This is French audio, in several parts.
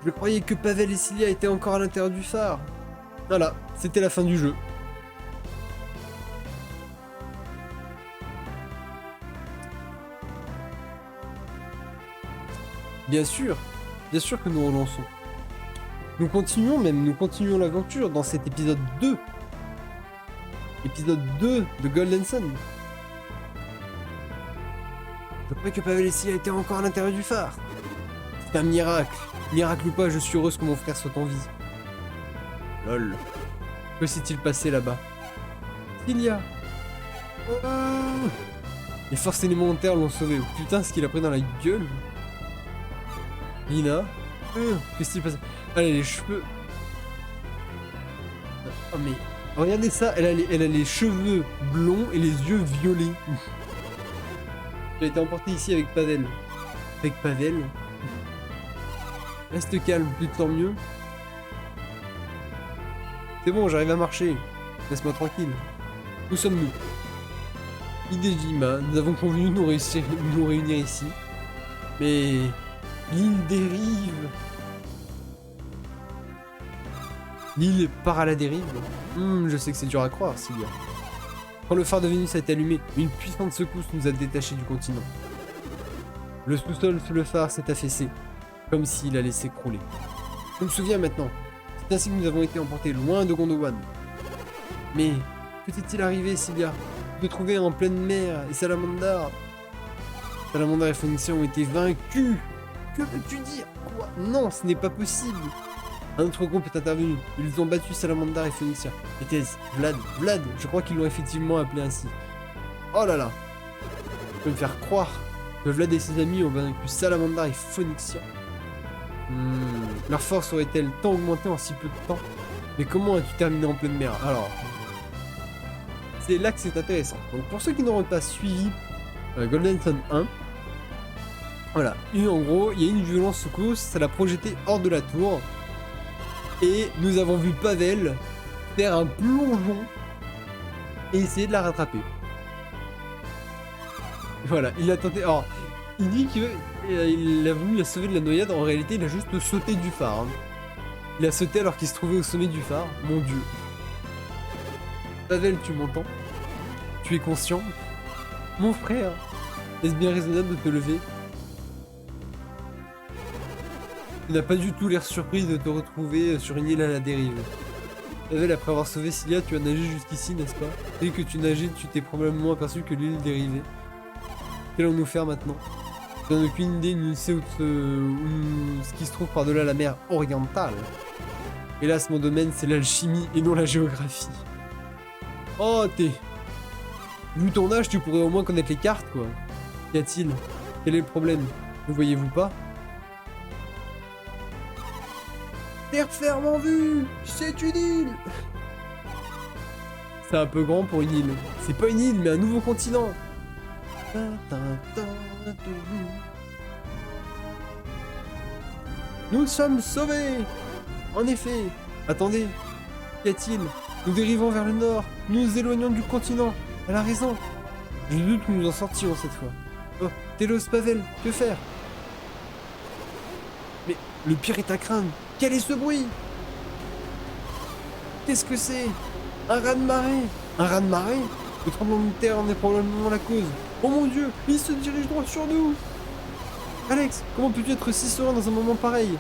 Je croyais que Pavel et Cilia étaient encore à l'intérieur du phare. Voilà, c'était la fin du jeu. Bien sûr que nous relançons. Nous continuons l'aventure dans cet épisode 2. Épisode 2 de Golden Sun. Je croyais que Pavel et Cilia étaient encore à l'intérieur du phare. C'est un miracle. Miracle ou pas, je suis heureuse que mon frère soit en vie. Lol. Que s'est-il passé là-bas? Cilia. Oh. Les forces élémentaires l'ont sauvé. Oh, putain, ce qu'il a pris dans la gueule. Lina. Que s'est-il passé? Allez, les cheveux. Oh mais... Regardez ça, elle a les cheveux blonds et les yeux violets. Elle a été emportée ici avec Pavel. Avec Pavel. Reste calme, tu te sens mieux? C'est bon, j'arrive à marcher. Laisse-moi tranquille. Où sommes-nous? Hidejima, nous avons convenu de nous réunir ici. Mais... l'île dérive. L'île part à la dérive. Je sais que c'est dur à croire, Cilia. Quand le phare de Vénus a été allumé, une puissante secousse nous a détachés du continent. Le sous-sol sous le phare s'est affaissé, comme s'il allait s'écrouler. Je me souviens maintenant. C'est ainsi que nous avons été emportés loin de Gondowan. Mais que t'est-il arrivé, Cilia? De trouver en pleine mer et Salamandar. Salamandar et Phoenixia ont été vaincus. Que veux-tu dire? Quoi? Non, ce n'est pas possible. Un autre groupe est intervenu. Ils ont battu Salamandar et Phoenixia. Était-ce Vlad, je crois qu'ils l'ont effectivement appelé ainsi. Oh là là. Je peux me faire croire que Vlad et ses amis ont vaincu Salamandar et Phoenixia. Leur force aurait-elle tant augmenté en si peu de temps? Mais comment as-tu terminé en pleine mer? Alors, c'est là que c'est intéressant. Donc pour ceux qui n'auront pas suivi Golden Sun 1, voilà, en gros, il y a une violence secousse, ça l'a projeté hors de la tour. Et nous avons vu Pavel faire un plongeon et essayer de la rattraper. Voilà, il a tenté... Alors, il dit qu'il a voulu la sauver de la noyade, en réalité il a juste sauté du phare. Hein. Il a sauté alors qu'il se trouvait au sommet du phare, mon dieu. Pavel, tu m'entends? Tu es conscient? Mon frère, est-ce bien raisonnable de te lever? Tu n'as pas du tout l'air surpris de te retrouver sur une île à la dérive. Pavel, après avoir sauvé Cilia, tu as nagé jusqu'ici, n'est-ce pas? Dès que tu nageais, tu t'es probablement aperçu que l'île dérivait. Qu'allons-nous faire maintenant? Je n'ai aucune idée, ni sais où ce qui se trouve par-delà la mer orientale. Hélas, mon domaine, c'est l'alchimie et non la géographie. Oh, vu ton âge, tu pourrais au moins connaître les cartes, quoi. Qu'y a-t-il? Quel est le problème? Ne voyez-vous pas? Terre ferme en vue! C'est une île! C'est un peu grand pour une île. C'est pas une île, mais un nouveau continent. Nous sommes sauvés! En effet. Attendez. Qu'y a-t-il? Nous dérivons vers le nord. Nous nous éloignons du continent. Elle a raison. Je doute que nous en sortirons cette fois. Oh, Telos, Pavel, que faire? Mais le pire est à craindre. Quel est ce bruit? Qu'est-ce que c'est? Un raz-de-marée? Un raz-de-marée? Le tremblement de terre en est probablement la cause. Oh mon dieu, il se dirige droit sur nous! Alex, comment peux-tu être si serein dans un moment pareil?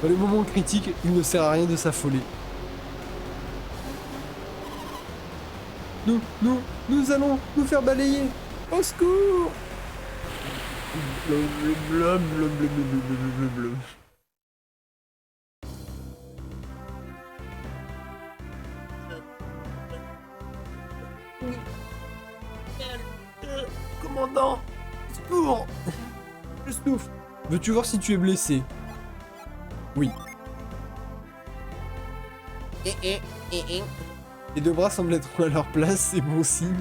Dans les moments critiques, il ne sert à rien de s'affoler. Nous allons nous faire balayer! Au secours! Blablabla. Commandant! Secours! Je souffre. Veux-tu voir si tu es blessé? Oui. Les deux bras semblent être à leur place, c'est bon signe.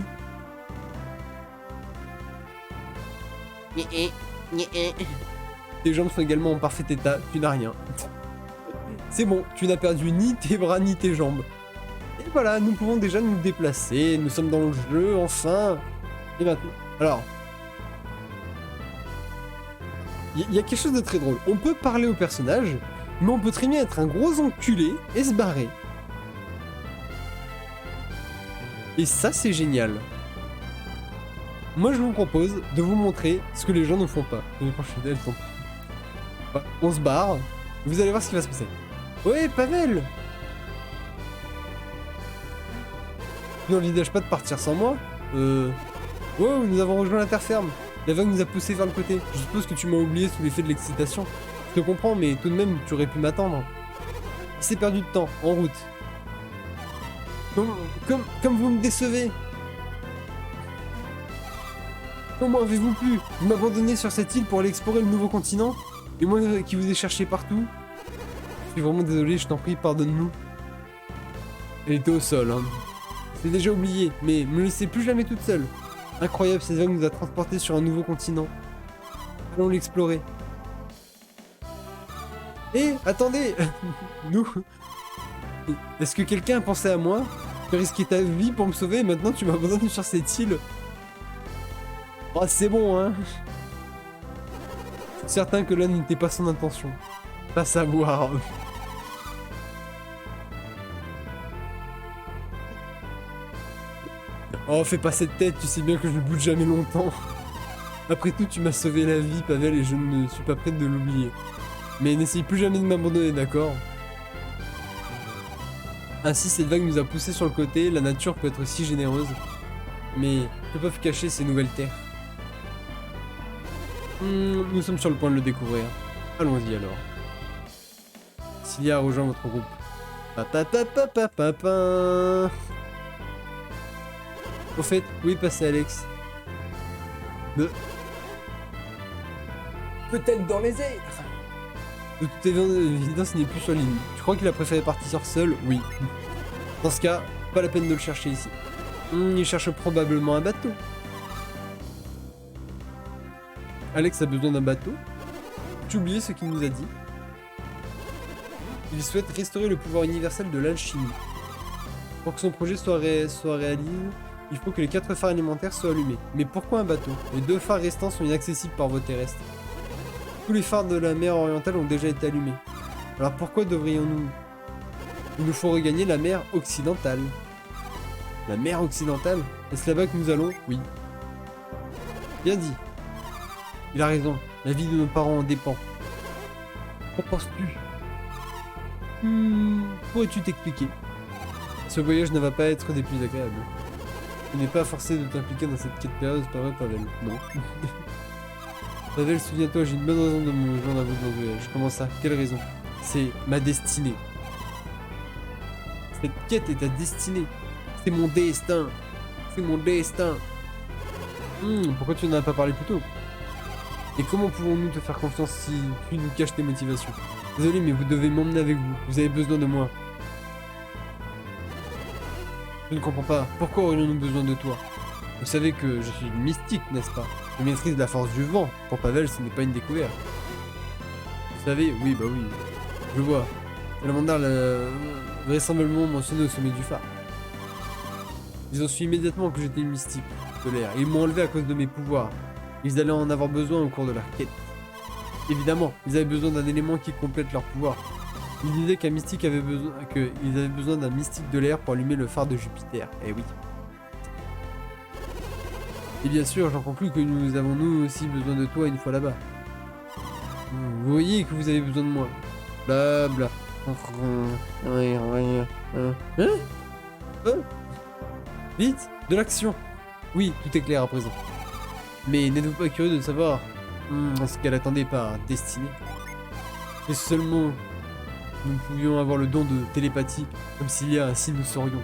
Tes jambes sont également en parfait état, tu n'as rien. C'est bon, tu n'as perdu ni tes bras ni tes jambes. Et voilà, nous pouvons déjà nous déplacer, nous sommes dans le jeu, enfin. Et maintenant... Alors... il y a quelque chose de très drôle. On peut parler au personnage, mais on peut très bien être un gros enculé et se barrer. Et ça, c'est génial. Moi, je vous propose de vous montrer ce que les gens ne font pas. On se barre. Vous allez voir ce qui va se passer. Ouais, Pavel! Tu n'envisages pas de partir sans moi? Wow, nous avons rejoint la terre ferme. La vague nous a poussé vers le côté. Je suppose que tu m'as oublié sous l'effet de l'excitation. Je te comprends, mais tout de même, tu aurais pu m'attendre. Il s'est perdu de temps, en route. Comme vous me décevez. Comment avez-vous pu m'abandonner sur cette île pour aller explorer le nouveau continent? Et moi qui vous ai cherché partout? Je suis vraiment désolé, je t'en prie, pardonne-nous. Elle était au sol, hein. C'est déjà oublié, mais me laissez plus jamais toute seule. Incroyable, cette vague nous a transportés sur un nouveau continent. Allons l'explorer. Hé, attendez. Nous. Est-ce que quelqu'un a pensé à moi? Tu as risqué ta vie pour me sauver et maintenant tu m'abandonnes sur cette île? Oh, c'est bon, hein. Je suis certain que là n'était pas son intention. Pas savoir. Oh, fais pas cette tête, tu sais bien que je ne bouge jamais longtemps. Après tout, tu m'as sauvé la vie, Pavel, et je ne suis pas prête de l'oublier. Mais n'essaye plus jamais de m'abandonner, d'accord? Ainsi, cette vague nous a poussés sur le côté, la nature peut être si généreuse. Mais que peuvent cacher ces nouvelles terres? Nous sommes sur le point de le découvrir. Allons-y alors. Cilia a rejoint votre groupe. Papapapapapapa. Au fait, où est passé Alex? Peut-être dans les airs. De toute évidence, il n'est plus sur l'île. Tu crois qu'il a préféré partir seul? Oui. Dans ce cas, pas la peine de le chercher ici. Il cherche probablement un bateau. Alex a besoin d'un bateau? Tu oublié ce qu'il nous a dit? Il souhaite restaurer le pouvoir universel de l'alchimie. Pour que son projet soit réalisé, il faut que les 4 phares alimentaires soient allumés. Mais pourquoi un bateau? Les 2 phares restants sont inaccessibles par voie terrestre. Tous les phares de la mer orientale ont déjà été allumés. Alors pourquoi devrions-nous... Il nous faut regagner la mer occidentale. La mer occidentale? Est-ce là-bas que nous allons? Oui. Bien dit. Il a raison. La vie de nos parents en dépend. Qu'en penses-tu? Pourrais-tu t'expliquer? Ce voyage ne va pas être des plus agréables. Tu n'es pas forcé de t'impliquer dans cette quête périlleuse, pas vrai, Pavel? Non. Pavel, souviens-toi, j'ai une bonne raison de me joindre à votre voyage. Comment ça? Quelle raison? C'est ma destinée. Cette quête est ta destinée. C'est mon destin. C'est mon destin. Pourquoi tu n'en as pas parlé plus tôt? Et comment pouvons-nous te faire confiance si tu nous caches tes motivations? Désolé, mais vous devez m'emmener avec vous. Vous avez besoin de moi. Je ne comprends pas. Pourquoi aurions-nous besoin de toi? Vous savez que je suis une mystique, n'est-ce pas? Je maîtrise la force du vent. Pour Pavel, ce n'est pas une découverte. Vous savez, oui, bah oui. Je vois. Salamandar l'a vraisemblablement mentionné au sommet du phare. Ils ont su immédiatement que j'étais une mystique de l'air. Ils m'ont enlevé à cause de mes pouvoirs. Ils allaient en avoir besoin au cours de leur quête. Évidemment, ils avaient besoin d'un élément qui complète leur pouvoir. Ils disaient qu'un mystique avait besoin, qu'ils avaient besoin d'un mystique de l'air pour allumer le phare de Jupiter. Eh oui. Et bien sûr, j'en conclus que nous avons nous aussi besoin de toi une fois là-bas. Vous voyez que vous avez besoin de moi. Bla bla. Vite, de l'action. Oui, tout est clair à présent. Mais n'êtes-vous pas curieux de savoir ce qu'elle attendait par destinée? Et seulement nous pouvions avoir le don de télépathie, comme s'il y a ainsi nous saurions.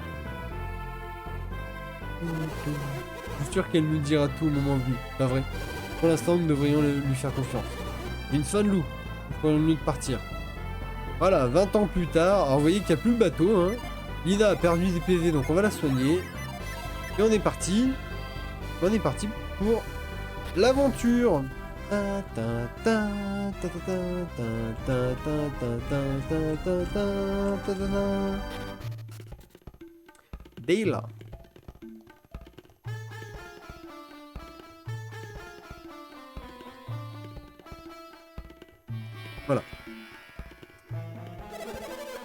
Je suis sûr qu'elle nous dira tout au moment venu, pas vrai? Pour l'instant, nous devrions lui faire confiance. Une fin de loup, nous pourrions mieux de partir. Voilà, 20 ans plus tard, alors vous voyez qu'il n'y a plus le bateau, hein. Lina a perdu des PV, donc on va la soigner. Et on est parti. On est parti pour l'aventure. Dayla. Voilà.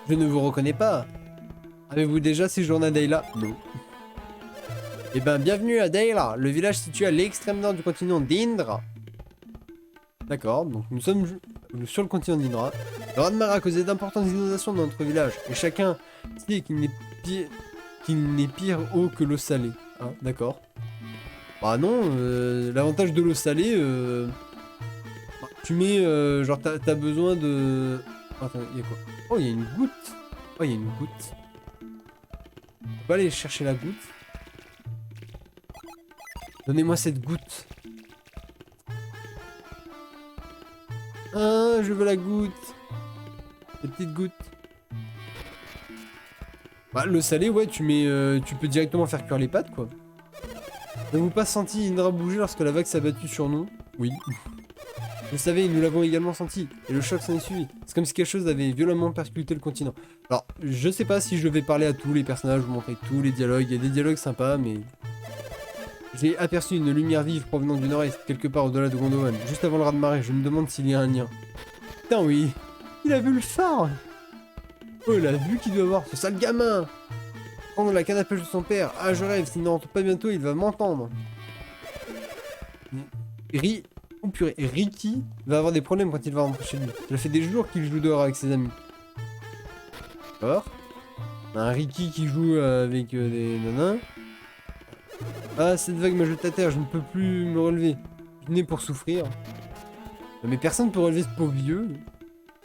Je ne vous reconnais pas. Avez-vous déjà séjourné à Dayla? Non. Eh ben, bienvenue à Dayla, le village situé à l'extrême nord du continent d'Indra. D'accord, donc nous sommes sur le continent d'Indra. Le raz-de-marée a causé d'importantes inondations dans notre village, et chacun sait qu'il n'est pire eau que l'eau salée. Hein, d'accord. Bah non, l'avantage de l'eau salée, tu mets, genre t'as besoin de... Attends, il y a quoi? Oh, il y a une goutte. Oh, il y a une goutte. On va aller chercher la goutte. Donnez-moi cette goutte. Ah, je veux la goutte. La petite goutte. Bah, le salé, ouais, tu mets, tu peux directement faire cuire les pâtes, quoi. N'avez-vous pas senti Indra bouger lorsque la vague s'est abattue sur nous? Oui. Vous savez, nous l'avons également senti, et le choc s'en est suivi. C'est comme si quelque chose avait violemment percuté le continent. Alors, je sais pas si je vais parler à tous les personnages, vous montrer tous les dialogues. Il y a des dialogues sympas, mais... J'ai aperçu une lumière vive provenant du nord-est, quelque part au-delà de Gondowan, juste avant le raz-de-marée. Je me demande s'il y a un lien. Putain, oui. Il a vu le phare. Oh, il a vu qu'il doit voir, ce sale gamin. Prendre la canne à pêche de son père. Ah, je rêve, s'il ne rentre pas bientôt, il va m'entendre. Oh purée, et Ricky va avoir des problèmes quand il va rentrer chez lui. Ça fait des jours qu'il joue dehors avec ses amis. D'accord. On a un Ricky qui joue avec des nanas. Ah, cette vague m'a jeté à terre, je ne peux plus me relever. Je venais pour souffrir. Mais personne ne peut relever ce pauvre vieux.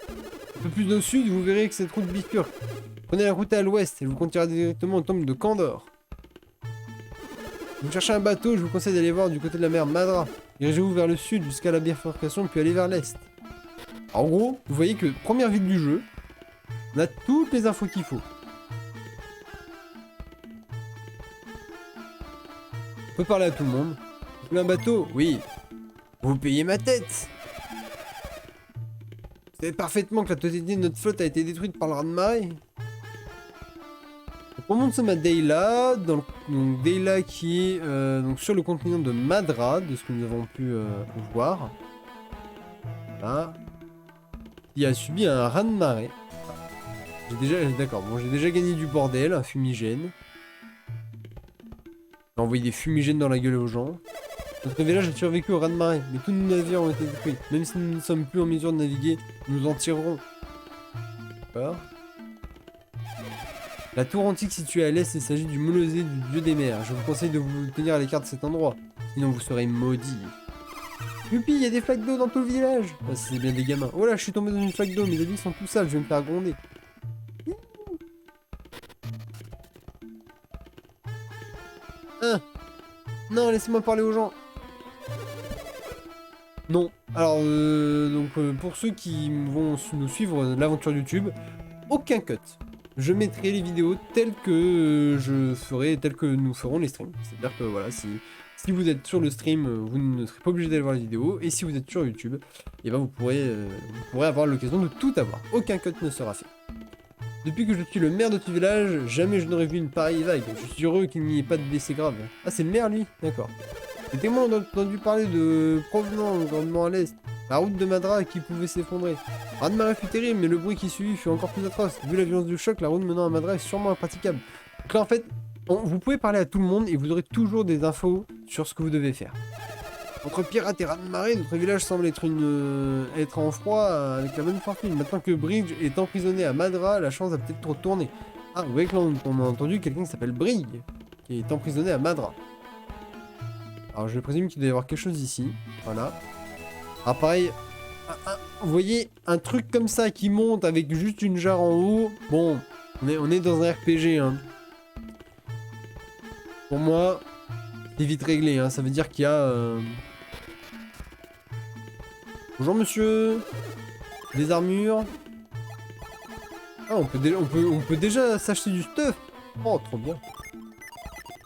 Un peu plus au sud, vous verrez que cette route bifurque. Prenez la route à l'ouest, elle vous conduira directement au temple de Kandor. Vous cherchez un bateau, je vous conseille d'aller voir du côté de la mer Madra. Dirigez-vous vers le sud jusqu'à la bifurcation, puis allez vers l'est. En gros, vous voyez que première ville du jeu, on a toutes les infos qu'il faut. On peut parler à tout le monde. Vous voulez un bateau? Oui. Vous payez ma tête. Vous savez parfaitement que la totalité de notre flotte a été détruite par le raz-de-marée. On monte ce à Dayla, donc Dayla qui est donc sur le continent de Madra, de ce que nous avons pu voir. Voilà. Il a subi un raz-de-marée. D'accord, bon, j'ai déjà gagné du bordel, un fumigène. J'ai envoyé des fumigènes dans la gueule aux gens. Notre village a survécu au raz-de-marée, mais tous nos navires ont été détruits. Même si nous ne sommes plus en mesure de naviguer, nous en tirerons. D'accord. La tour antique située à l'est, il s'agit du Molosée du dieu des mers. Je vous conseille de vous tenir à l'écart de cet endroit, sinon vous serez maudits. Youpi, il y a des flaques d'eau dans tout le village. Ah, c'est bien des gamins. Oh là, je suis tombé dans une flaque d'eau, mes habits sont tout sales, je vais me faire gronder. Ah. Non, laissez-moi parler aux gens. Non. Alors, pour ceux qui vont nous suivre l'aventure YouTube, aucun cut. Je mettrai les vidéos telles que telles que nous ferons les streams. C'est-à-dire que voilà, si vous êtes sur le stream, vous ne serez pas obligé d'aller voir les vidéos. Et si vous êtes sur YouTube, et ben vous pourrez avoir l'occasion de tout avoir. Aucun cut ne sera fait. Depuis que je suis le maire de ce village, jamais je n'aurais vu une pareille vague. Je suis heureux qu'il n'y ait pas de blessés graves. Ah, c'est le maire, lui? D'accord. Les témoins ont entendu parler de provenant grandement à l'est. La route de Madra qui pouvait s'effondrer. Raz-de-marée fut terrible, mais le bruit qui suivit fut encore plus atroce. Vu la violence du choc, la route menant à Madra est sûrement impraticable. Donc là, en fait, vous pouvez parler à tout le monde et vous aurez toujours des infos sur ce que vous devez faire. Entre pirates et raz-de-marée, notre village semble être en froid avec la bonne fortune. Maintenant que Bridge est emprisonné à Madra, la chance va peut-être retourner. Ah, vous voyez que là, on a entendu quelqu'un qui s'appelle Brig, qui est emprisonné à Madra. Alors, je présume qu'il doit y avoir quelque chose ici. Voilà. Ah, pareil, vous voyez, un truc comme ça qui monte avec juste une jarre en haut. Bon, on est dans un RPG, hein. Pour moi, c'est vite réglé, hein. Ça veut dire qu'il y a... Bonjour monsieur. Des armures. Ah, on peut déjà s'acheter du stuff. Oh, trop bien.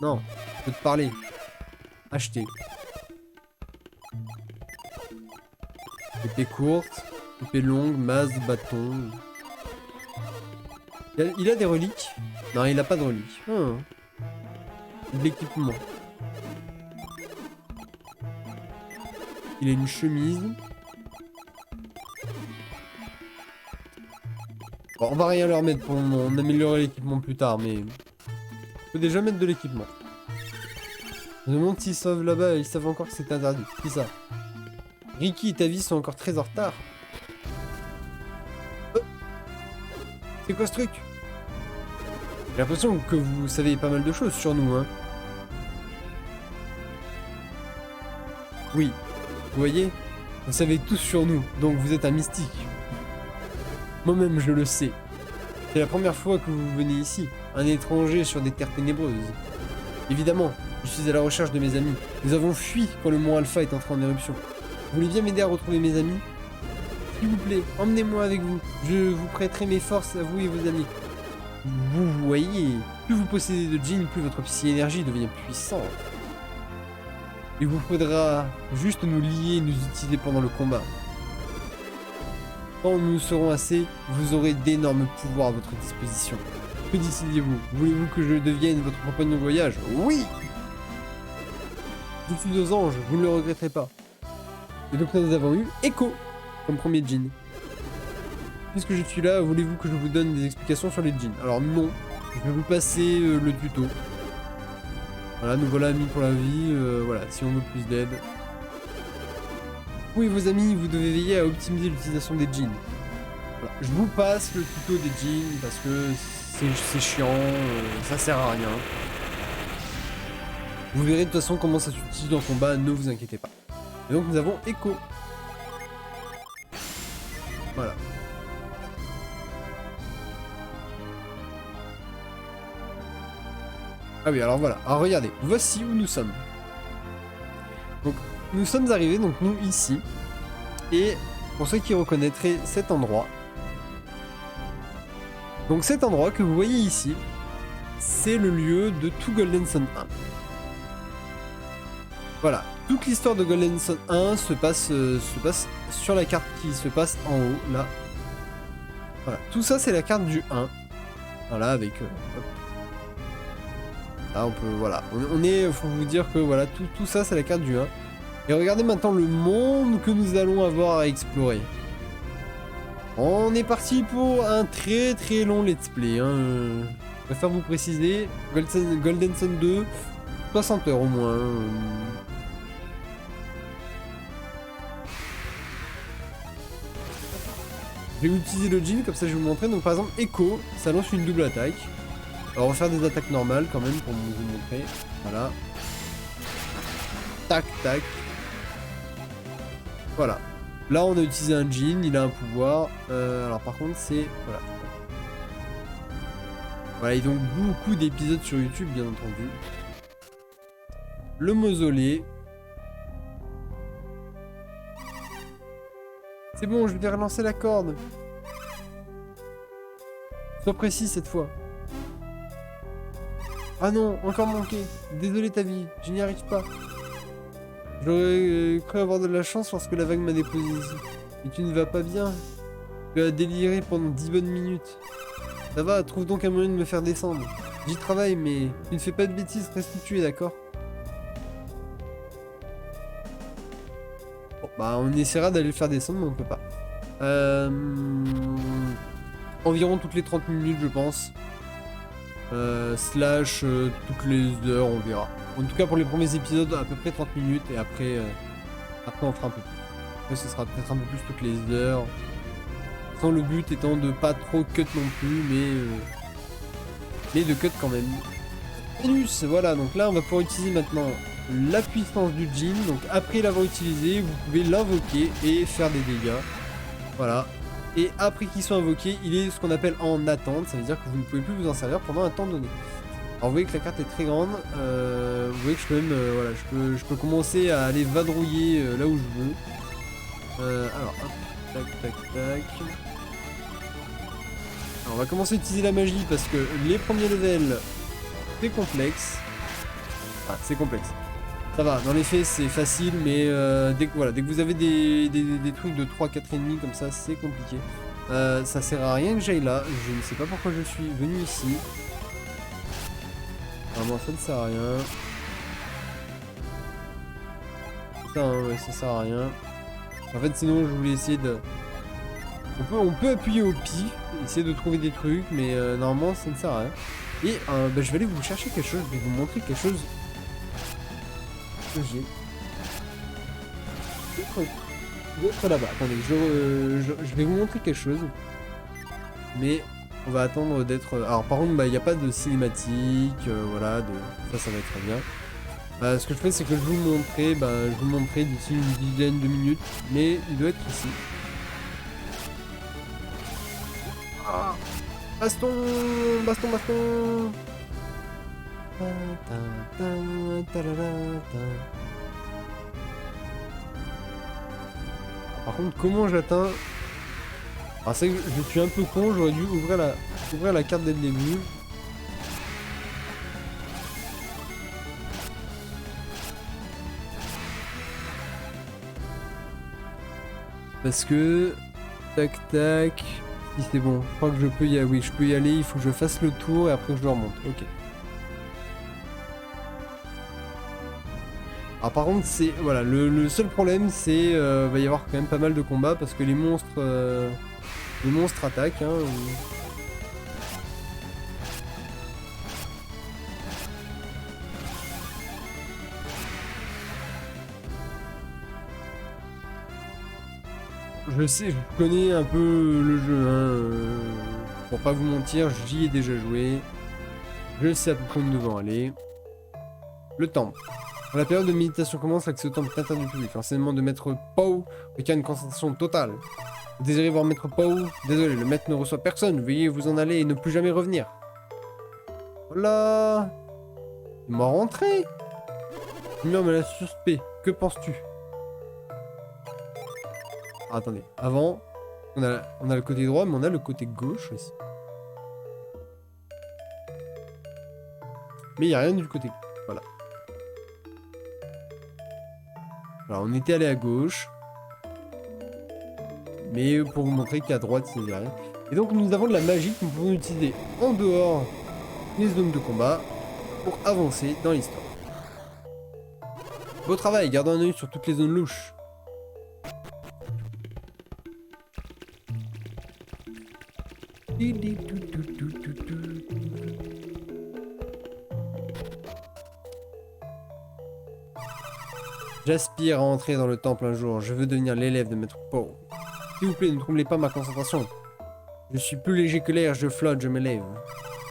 Non, je peux te parler. Acheter. Épée courte, épée longue, masse, bâton. Il a des reliques? Non, il a pas de reliques. De l'équipement. Il a une chemise. Bon, on va rien leur mettre pour améliorer l'équipement plus tard, mais... On peut déjà mettre de l'équipement. Je me demande s'ils savent là-bas, ils savent encore que c'est interdit. Qui ça? Ricky et Tavi sont encore très en retard. C'est quoi ce truc? J'ai l'impression que vous savez pas mal de choses sur nous, hein. Oui, vous voyez? Vous savez tous sur nous, donc vous êtes un mystique. Moi-même, je le sais. C'est la première fois que vous venez ici, un étranger sur des terres ténébreuses. Évidemment, je suis à la recherche de mes amis. Nous avons fui quand le mont Alpha est entré en éruption. Vous voulez bien m'aider à retrouver mes amis? S'il vous plaît, emmenez-moi avec vous. Je vous prêterai mes forces à vous et vos amis. Vous voyez, plus vous possédez de Jin, plus votre psy-énergie devient puissante. Il vous faudra juste nous lier et nous utiliser pendant le combat. Quand nous serons assez, vous aurez d'énormes pouvoirs à votre disposition. Que décidez-vous? Voulez-vous que je devienne votre compagnon de voyage? Oui! Je suis aux anges, vous ne le regretterez pas. Et donc nous avons eu Echo comme premier djinn. Puisque je suis là, voulez-vous que je vous donne des explications sur les djinns? Alors non, je vais vous passer le tuto. Voilà, nous voilà amis pour la vie, voilà, si on veut plus d'aide. Vous et vos amis, vous devez veiller à optimiser l'utilisation des djinns. Voilà. Je vous passe le tuto des djinns parce que c'est chiant, ça sert à rien. Vous verrez de toute façon comment ça s'utilise en combat, ne vous inquiétez pas. Et donc nous avons Echo. Voilà. Ah oui, alors voilà. Alors regardez, voici où nous sommes. Donc nous sommes arrivés, donc nous ici. Et pour ceux qui reconnaîtraient cet endroit. Donc cet endroit que vous voyez ici, c'est le lieu de tout Golden Sun 1. Voilà, toute l'histoire de Golden Sun 1 se passe sur la carte qui se passe en haut, là. Voilà, tout ça c'est la carte du 1. Voilà, avec... Là on peut, voilà, on est, faut vous dire que voilà, tout ça c'est la carte du 1. Et regardez maintenant le monde que nous allons avoir à explorer. On est parti pour un très long let's play, hein. Je préfère vous préciser, Golden Sun 2, 60 heures au moins. Je vais utiliser le Jin, comme ça je vais vous montrer. Donc par exemple, Echo, ça lance une double attaque. Alors on va faire des attaques normales quand même pour vous montrer. Voilà. Tac, tac. Voilà. Là on a utilisé un Jin, il a un pouvoir. Alors par contre c'est... Voilà. Voilà, et donc beaucoup d'épisodes sur YouTube bien entendu. Le mausolée. C'est bon, je vais relancer la corde. Sois précis cette fois. Ah non, encore manqué. Désolé ta vie, je n'y arrive pas. J'aurais cru avoir de la chance lorsque la vague m'a déposé ici. Mais tu ne vas pas bien. Tu as déliré pendant 10 bonnes minutes. Ça va, trouve donc un moyen de me faire descendre. J'y travaille, mais tu ne fais pas de bêtises, reste où tu es, d'accord? Bon, bah on essaiera d'aller le faire descendre, mais on peut pas. Environ toutes les 30 minutes, je pense. Slash toutes les heures, on verra. En tout cas, pour les premiers épisodes, à peu près 30 minutes, et après, après on fera un peu plus. Après, ce sera peut-être un peu plus toutes les heures. Sans le but étant de pas trop cut non plus, mais de cut quand même. Vénus, voilà, donc là on va pouvoir utiliser maintenant la puissance du Jin. Donc après l'avoir utilisé, vous pouvez l'invoquer et faire des dégâts. Voilà. Et après qu'il soit invoqué, il est ce qu'on appelle en attente. Ça veut dire que vous ne pouvez plus vous en servir pendant un temps donné. Alors vous voyez que la carte est très grande. Vous voyez que je peux même, voilà, je peux commencer à aller vadrouiller là où je veux. Alors hop, tac tac tac. Alors on va commencer à utiliser la magie parce que les premiers levels, c'est complexe. Ah, c'est complexe. Ça va, dans les faits c'est facile, mais dès que vous avez des trucs de 3-4 ennemis comme ça, c'est compliqué. Ça sert à rien que j'aille là, je ne sais pas pourquoi je suis venu ici. Vraiment ça ne sert à rien. Ça, hein, ouais, ça sert à rien. En fait sinon je voulais essayer de On peut appuyer au pif, essayer de trouver des trucs, mais normalement ça ne sert à rien. Et bah, je vais aller vous chercher quelque chose, je vais vous montrer quelque chose que j'ai. D'autres là-bas. Attendez, je vais vous montrer quelque chose. Mais on va attendre d'être... Alors par contre, bah, il n'y a pas de cinématique, voilà, ça va être très bien. Ce que je fais, c'est que je vais vous montrer d'ici une dizaine de minutes, mais il doit être ici. Ah, baston, baston, baston. Par contre, comment j'atteins... Alors c'est que je suis un peu con, j'aurais dû ouvrir la carte dès le début. Parce que... Tac tac... Si c'est bon, je crois que je peux y aller. Oui, je peux y aller, il faut que je fasse le tour et après que je le remonte. Ok. Alors par contre, c'est... Voilà, le seul problème, c'est... va y avoir quand même pas mal de combats parce que les monstres attaquent, hein. Je sais, je connais un peu le jeu, hein. Pour pas vous mentir, j'y ai déjà joué. Je sais à peu près où nous devons aller. Le temple. Quand la période de méditation commence, l'accès au temple est interdit au public. L'enseignement de Maître Pao requiert une concentration totale. Vous désirez voir Maître Pao? Désolé, le maître ne reçoit personne. Veuillez vous en aller et ne plus jamais revenir. Voilà. Il m'a rentré. Non, mais la suspect. Que penses-tu? Ah, attendez. Avant, on a le côté droit, mais on a le côté gauche aussi. Mais il n'y a rien du côté. Voilà. Alors, on était allé à gauche. Mais pour vous montrer qu'à droite, il n'y a rien. Et donc, nous avons de la magie que nous pouvons utiliser en dehors des zones de combat pour avancer dans l'histoire. Beau travail, gardons un œil sur toutes les zones louches. J'aspire à entrer dans le temple un jour. Je veux devenir l'élève de Maître Pao. S'il vous plaît, ne troublez pas ma concentration. Je suis plus léger que l'air, je flotte, je m'élève.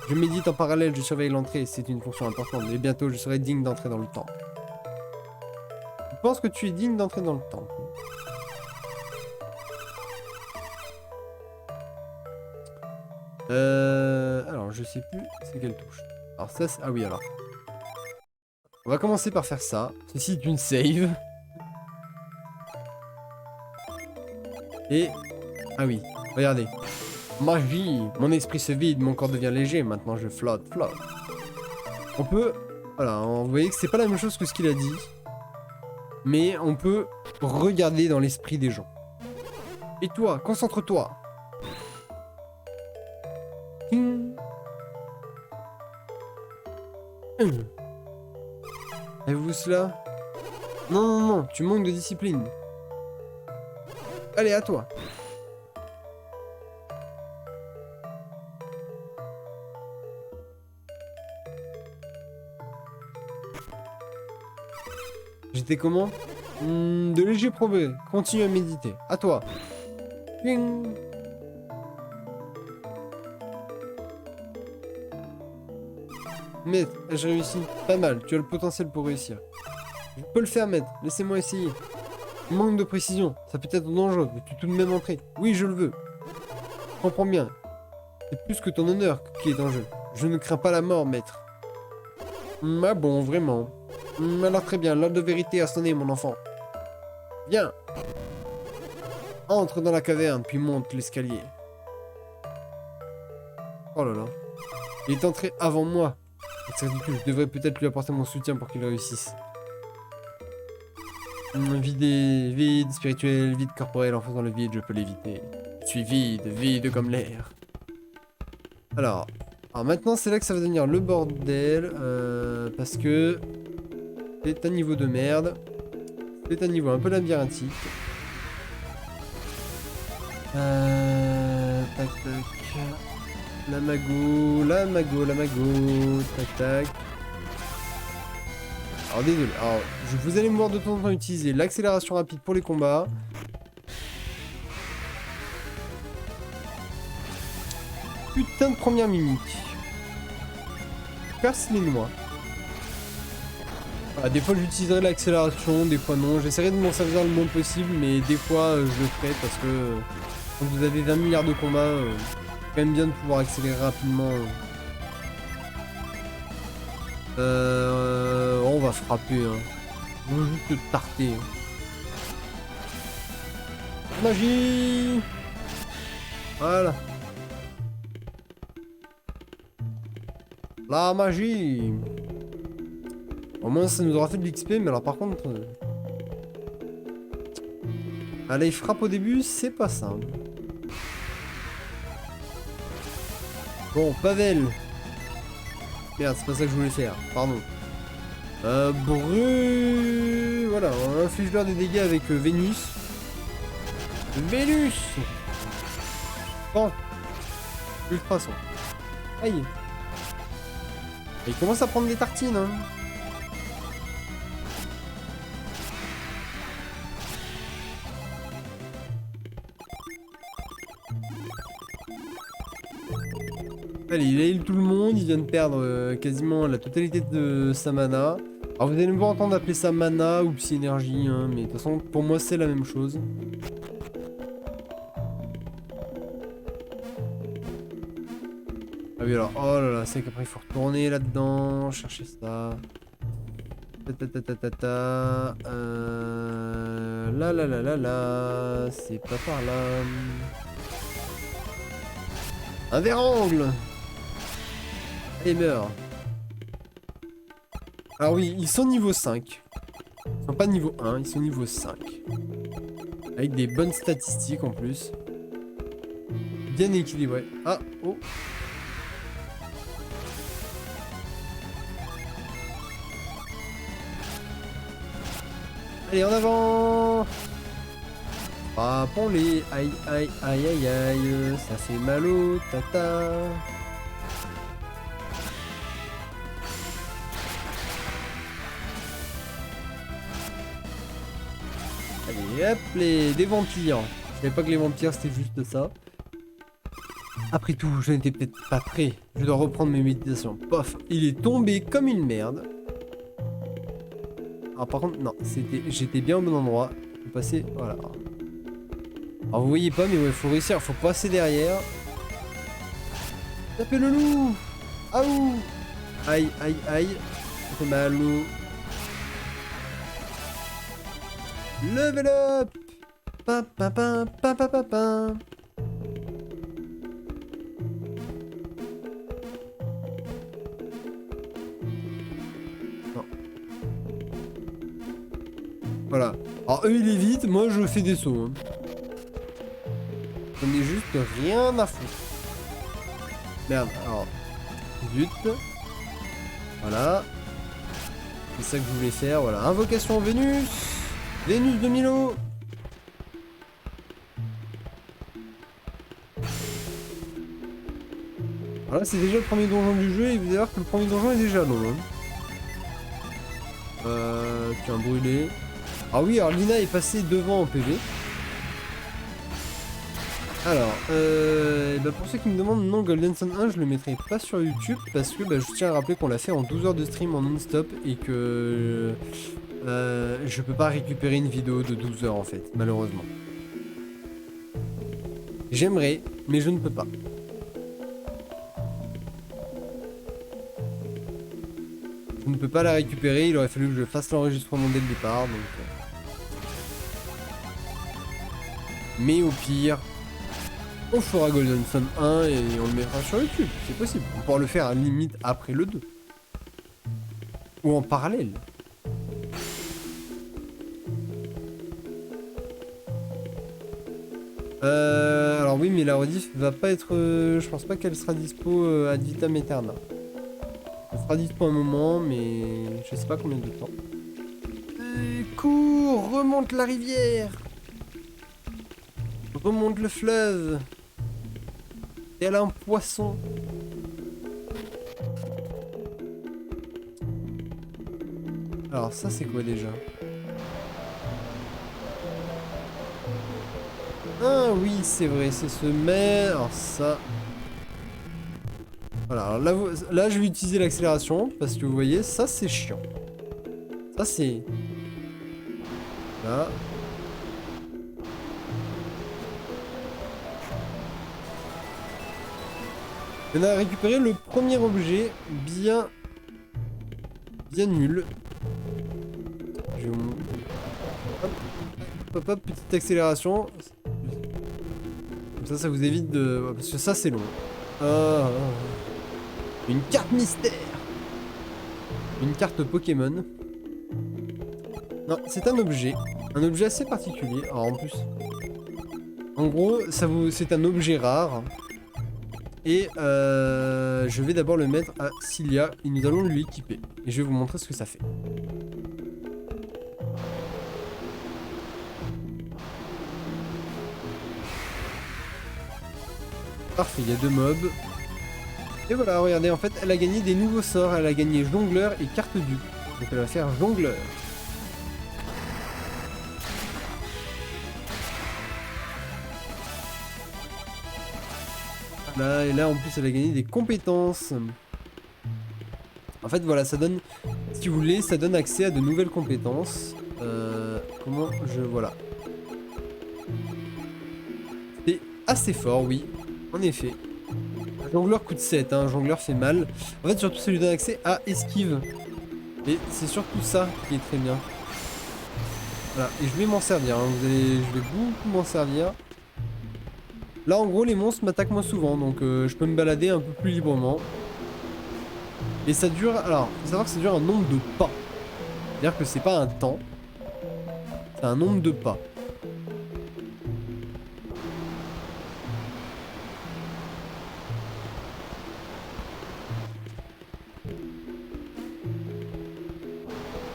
Je médite en parallèle, je surveille l'entrée, c'est une fonction importante. Et bientôt, je serai digne d'entrer dans le temple. Je pense que tu es digne d'entrer dans le temple. Alors, je sais plus c'est quelle touche. Alors ça, c'est... Ah oui, alors. On va commencer par faire ça. Ceci est une save. Et... Ah oui, regardez. Magie. Mon esprit se vide, mon corps devient léger. Maintenant, je flotte. On peut... Voilà, vous voyez que c'est pas la même chose que ce qu'il a dit. Mais on peut regarder dans l'esprit des gens. Et toi, concentre-toi. Avez-vous cela? Non, non, non, tu manques de discipline. Allez, à toi. J'étais comment? De légers progrès. Continue à méditer. À toi. Ping. Maître, j'ai réussi. Pas mal, tu as le potentiel pour réussir. Je peux le faire, maître. Laissez-moi essayer. Manque de précision. Ça peut être dangereux, mais tu peux tout de même entrer. Oui, je le veux. Je comprends bien. C'est plus que ton honneur qui est en jeu. Je ne crains pas la mort, maître. Ah bon, vraiment. Alors très bien, l'heure de vérité a sonné, mon enfant. Viens. Entre dans la caverne, puis monte l'escalier. Oh là là. Il est entré avant moi. C'est ridicule, je devrais peut-être lui apporter mon soutien pour qu'il réussisse. Vide spirituel, vide corporel, en faisant le vide, je peux l'éviter. Je suis vide comme l'air. Alors maintenant c'est là que ça va devenir le bordel, parce que c'est un niveau de merde. C'est un niveau un peu labyrinthique. tac, tac. La mago, la mago, la mago. Tac, tac. Alors désolé, alors vous allez me voir de temps en temps utiliser l'accélération rapide pour les combats. Putain de première mimique. Perce les noix. Voilà, des fois j'utiliserai l'accélération, des fois non. J'essaierai de m'en servir le moins possible, mais des fois je le ferai parce que quand vous avez 20 milliards de combats, c'est quand même bien de pouvoir accélérer rapidement. On va frapper. Hein. On va juste le tarter. Magie. Voilà. La magie. Au moins ça nous aura fait de l'XP, mais alors par contre... Allez, frappe au début, c'est pas simple. Bon, Pavel. Merde, c'est pas ça que je voulais faire, pardon. Voilà, on inflige leur des dégâts avec Vénus. Vénus. Bon. Ultra son. Aïe. Il commence à prendre des tartines, hein. Allez, il heal tout le monde, il vient de perdre quasiment la totalité de sa mana. Alors vous allez me voir entendre appeler ça mana ou psy-énergie, hein, mais de toute façon pour moi c'est la même chose. Ah oui alors, oh là là, c'est qu'après il faut retourner là-dedans, chercher ça. Là là là là là, c'est pas par là. Un verrangle. Allez, meurs. Alors oui, ils sont niveau 5. Ils sont pas niveau 1, ils sont niveau 5. Avec des bonnes statistiques en plus. Bien équilibré. Ah, oh. Allez, en avant. Frappons-les. Aïe, aïe, aïe, aïe, aïe. Ça fait mal au tata. Allez, hop, des vampires. Je savais pas que les vampires c'était juste ça. Après tout, je n'étais peut-être pas prêt. Je dois reprendre mes méditations. Pof, il est tombé comme une merde. Alors par contre, non, j'étais bien au bon endroit. Faut passer, voilà. Alors vous voyez pas, mais ouais, faut réussir, faut passer derrière. Tapez le loup. Aouh. Aïe, aïe, aïe. Ça fait mal au... Level up. Pa pa pa pa pa pa pa. Non. Voilà. Alors eux ils évitent, moi je fais des sauts. Hein. J'en ai juste rien à foutre. Merde, alors. Zut. Voilà. C'est ça que je voulais faire, voilà. Invocation Vénus. Vénus de Milo. Voilà, c'est déjà le premier donjon du jeu et vous allez voir que le premier donjon est déjà long. Hein. Tiens, brûlé. Ah oui, alors Lina est passée devant en PV. Alors, pour ceux qui me demandent, non, Golden Sun 1, je le mettrai pas sur YouTube parce que je tiens à rappeler qu'on l'a fait en 12 heures de stream en non-stop et que je peux pas récupérer une vidéo de 12 heures en fait, malheureusement. J'aimerais, mais je ne peux pas. Je ne peux pas la récupérer, il aurait fallu que je fasse l'enregistrement dès le départ, donc... Mais au pire... On fera Golden Sun 1 et on le mettra sur YouTube, c'est possible. On pourra le faire à la limite après le 2. Ou en parallèle. Alors oui, mais la rediff va pas être... je pense pas qu'elle sera dispo ad vitam aeternam. Elle sera dispo un moment, mais je sais pas combien de temps. Cours, remonte la rivière. Remonte le fleuve. elle a un poisson. Alors ça c'est quoi déjà? Ah oui c'est vrai, c'est ce mais... Alors ça... Voilà, alors là je vais utiliser l'accélération parce que vous voyez, ça c'est chiant. Ça c'est... Là... On a récupéré le premier objet bien nul. Je... Hop, petite accélération. Comme ça vous évite de... Parce que ça c'est long. Une carte mystère. Une carte Pokémon. Non, c'est un objet. Un objet assez particulier. Alors en plus... En gros, c'est un objet rare. Et je vais d'abord le mettre à Cilia et nous allons lui équiper. Et je vais vous montrer ce que ça fait. Parfait, il y a 2 mobs. Et voilà, regardez, en fait, elle a gagné des nouveaux sorts. Elle a gagné jongleur et carte dupe. Donc elle va faire jongleur. Là, et là, en plus, elle a gagné des compétences. En fait, voilà, ça donne... Si vous voulez, ça donne accès à de nouvelles compétences. Comment je... Voilà. C'est assez fort, oui. En effet. Jongleur coûte 7, hein. Jongleur fait mal. En fait, surtout, ça lui donne accès à esquive. Et c'est surtout ça qui est très bien. Voilà, et je vais m'en servir, hein. Je vais beaucoup m'en servir. Là, en gros, les monstres m'attaquent moins souvent, donc je peux me balader un peu plus librement. Et ça dure... Alors, faut savoir que ça dure un nombre de pas. C'est-à-dire que c'est pas un temps. C'est un nombre de pas.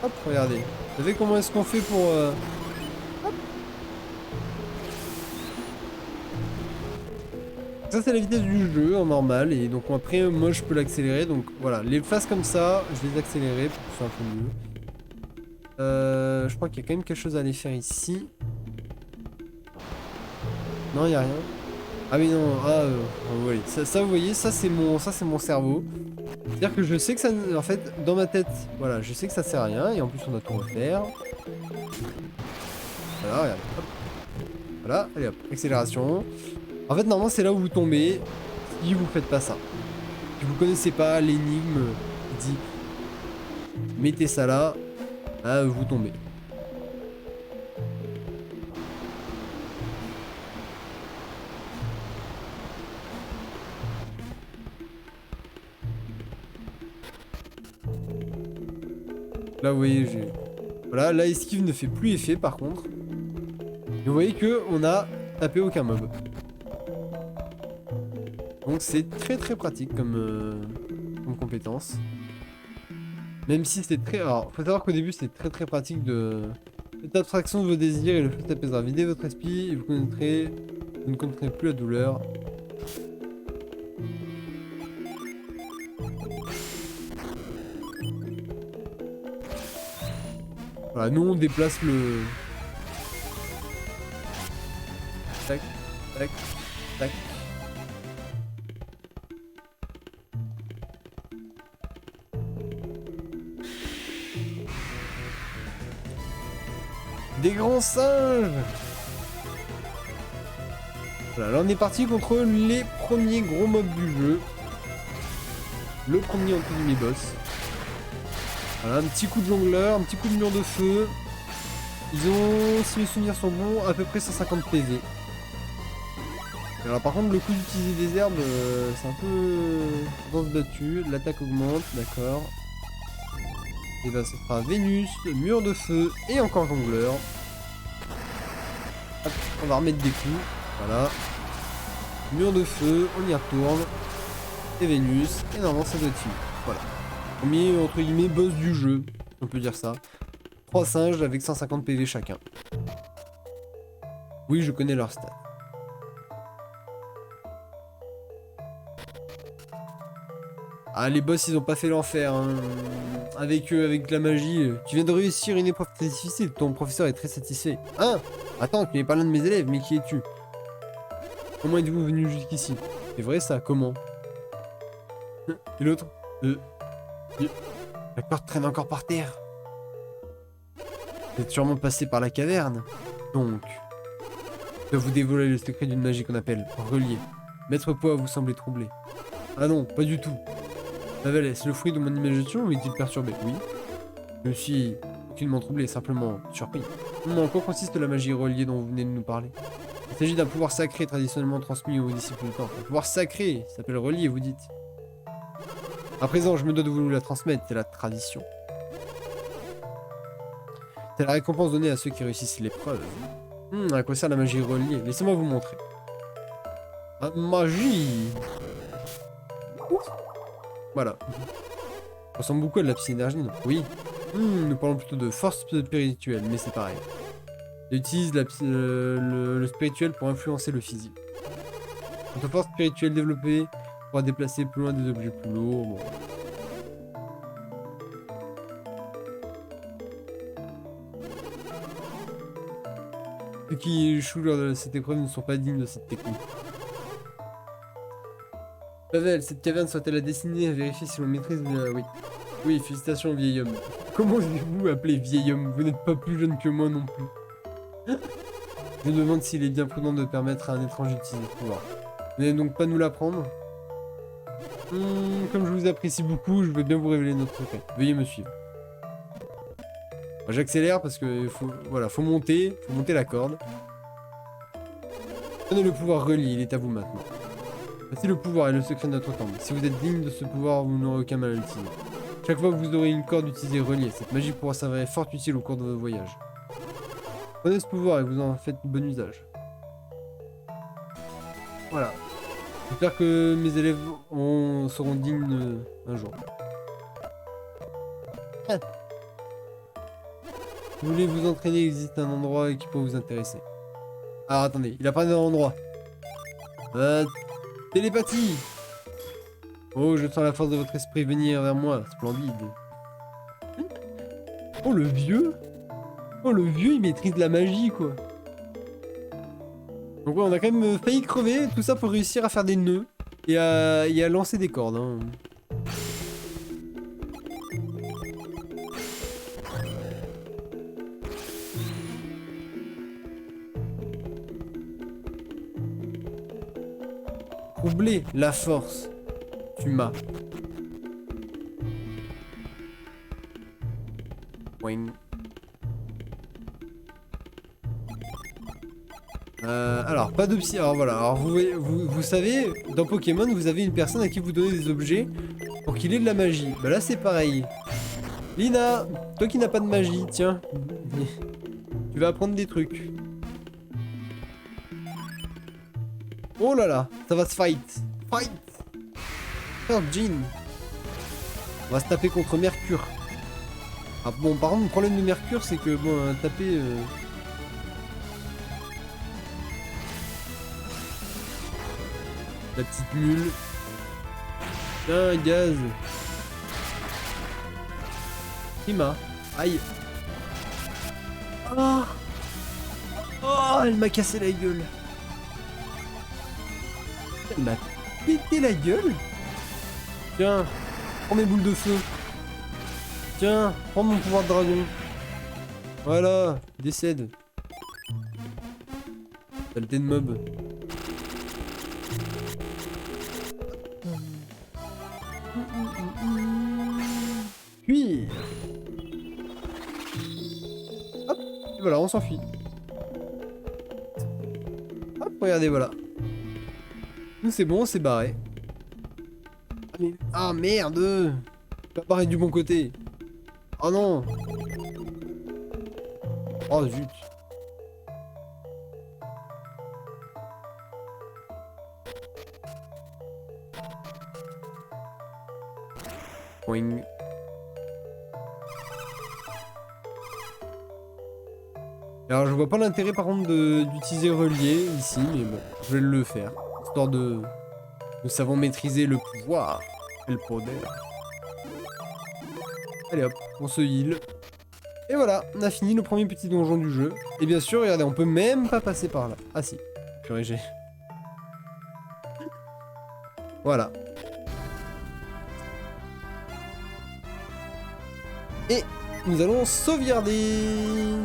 Hop, regardez. Vous savez comment est-ce qu'on fait pour... Hop. Ça, c'est la vitesse du jeu en normal. Et donc après, moi, je peux l'accélérer. Donc voilà, les phases comme ça, je vais les accélérer pour que ce soit un peu mieux. Je crois qu'il y a quand même quelque chose à aller faire ici. Non, il n'y a rien. Ah oui, non. Ah, oui. Ça, vous voyez, ça, c'est mon cerveau. C'est-à-dire que je sais que ça... En fait, dans ma tête, voilà, je sais que ça sert à rien. Et en plus, on a tout refaire. Voilà, regarde. Hop. Voilà, allez hop. Accélération. En fait, normalement, c'est là où vous tombez si vous faites pas ça. Si vous connaissez pas l'énigme qui dit mettez ça là, là, vous tombez. Là, vous voyez, j'ai... Voilà, là, esquive ne fait plus effet, par contre. Et vous voyez que on a tapé aucun mob. Donc, c'est très très pratique comme compétence. Même si c'est très... Alors, faut savoir qu'au début, c'est très très pratique de... Faites abstraction de vos désirs et le fait apaisera. Videz votre esprit et vous ne connaîtrez plus la douleur. Voilà, nous on déplace le... Tac, tac, tac. Des grands singes! Voilà, là on est parti contre les premiers gros mobs du jeu. Le premier entre guillemets boss. Voilà, un petit coup de jongleur, un petit coup de mur de feu. Ils ont, si mes souvenirs sont bons, à peu près 150 PV. Alors par contre le coup d'utiliser des herbes, c'est un peu danse battue. L'attaque augmente, d'accord. Et ben ça sera Vénus, mur de feu et encore jongleur. Hop, on va remettre des coups, voilà. Mur de feu, on y retourne. Et Vénus, et normalement ça doit être fini. Voilà. Premier entre guillemets boss du jeu, on peut dire ça. 3 singes avec 150 PV chacun. Oui, je connais leur stats. Ah, les boss, ils ont pas fait l'enfer. Hein. Avec eux, avec la magie. Tu viens de réussir une épreuve très difficile. Ton professeur est très satisfait. Hein? Attends, tu n'es pas l'un de mes élèves, mais qui es-tu? Comment êtes-vous venu jusqu'ici? C'est vrai ça, comment? Et l'autre? La corde traîne encore par terre. Vous êtes sûrement passé par la caverne. Donc, je dois vous dévoiler le secret d'une magie qu'on appelle relier. Maître Poids, vous semblez troublé. Ah non, pas du tout. Pavel, est-ce le fruit de mon imagination ou est-il perturbé? Oui. Je me suis aucunement troublé, simplement surpris. En quoi consiste la magie reliée dont vous venez de nous parler? Il s'agit d'un pouvoir sacré traditionnellement transmis aux disciples du temple. Un pouvoir sacré s'appelle relier, vous dites. À présent, je me dois de vous la transmettre, c'est la tradition. C'est la récompense donnée à ceux qui réussissent l'épreuve. À quoi sert la magie reliée? Laissez-moi vous montrer. Ah, magie! Voilà. Ça ressemble beaucoup à de la psy-énergie, non? Oui. Nous parlons plutôt de force spirituelle, mais c'est pareil. Elle utilise le spirituel pour influencer le physique. Notre force spirituelle développée pourra déplacer plus loin des objets plus lourds. Bon. Ceux qui échouent lors de cette épreuve ne sont pas dignes de cette technique. Pavel, cette caverne soit-elle destinée à vérifier si l'on maîtrise oui. Oui, félicitations vieil homme. Comment osez-vous appeler vieil homme? Vous n'êtes pas plus jeune que moi non plus. Je me demande s'il est bien prudent de permettre à un étranger d'utiliser ce pouvoir. Vous n'allez donc pas nous l'apprendre? Comme je vous apprécie beaucoup, je veux bien vous révéler notre secret. Veuillez me suivre. J'accélère parce que faut monter la corde. Prenez le pouvoir relié, il est à vous maintenant. Voici le pouvoir et le secret de notre temple. Si vous êtes digne de ce pouvoir, vous n'aurez aucun mal à l'utiliser. Chaque fois que vous aurez une corde utilisée reliée, cette magie pourra s'avérer fort utile au cours de vos voyages. Prenez ce pouvoir et vous en faites bon usage. Voilà. J'espère que mes élèves seront dignes un jour. Si vous voulez vous entraîner, il existe un endroit qui peut vous intéresser. Alors attendez, il a parlé d'un endroit. Télépathie! Oh, je sens la force de votre esprit venir vers moi. Splendide. Oh, le vieux! Oh, le vieux, il maîtrise la magie, quoi. Donc ouais, on a quand même failli crever. Tout ça pour réussir à faire des nœuds. Et à lancer des cordes. Hein. Troubler la force. Tu m'as. Wing. Alors, pas de psy. Alors voilà, alors vous savez, dans Pokémon, vous avez une personne à qui vous donnez des objets pour qu'il ait de la magie. Bah là, c'est pareil. Lina, toi qui n'as pas de magie, tiens. Tu vas apprendre des trucs. Oh là là, ça va se fight. Fight! Oh, Jean. On va se taper contre Mercure. Ah bon, par contre, le problème de Mercure, c'est que, bon, taper... La petite mule. Tiens, gaz. Prima. Aïe. Oh, oh, elle m'a cassé la gueule. Elle m'a pété la gueule. Tiens, prends mes boules de feu. Tiens, prends mon pouvoir de dragon. Voilà, décède. Saleté de mob. Cuire. Hop, et voilà, on s'enfuit. Hop, regardez, voilà. Nous c'est bon, on s'est barré. Ah merde! Pas barré du bon côté. Oh non! Oh zut! Boing. Alors je vois pas l'intérêt par contre d'utiliser relier ici, mais bon, je vais le faire. Histoire de... Nous savons maîtriser le pouvoir. El poder. Allez hop, on se heal. Et voilà, on a fini le premier petit donjon du jeu. Et bien sûr, regardez, on peut même pas passer par là. Ah si, purée, j'ai... Voilà. Et nous allons sauvegarder.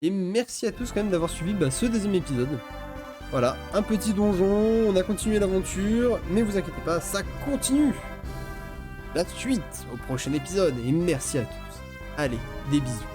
Et merci à tous quand même d'avoir suivi ce deuxième épisode. Voilà, un petit donjon, on a continué l'aventure, mais vous inquiétez pas, ça continue. La suite au prochain épisode, et merci à tous. Allez, des bisous.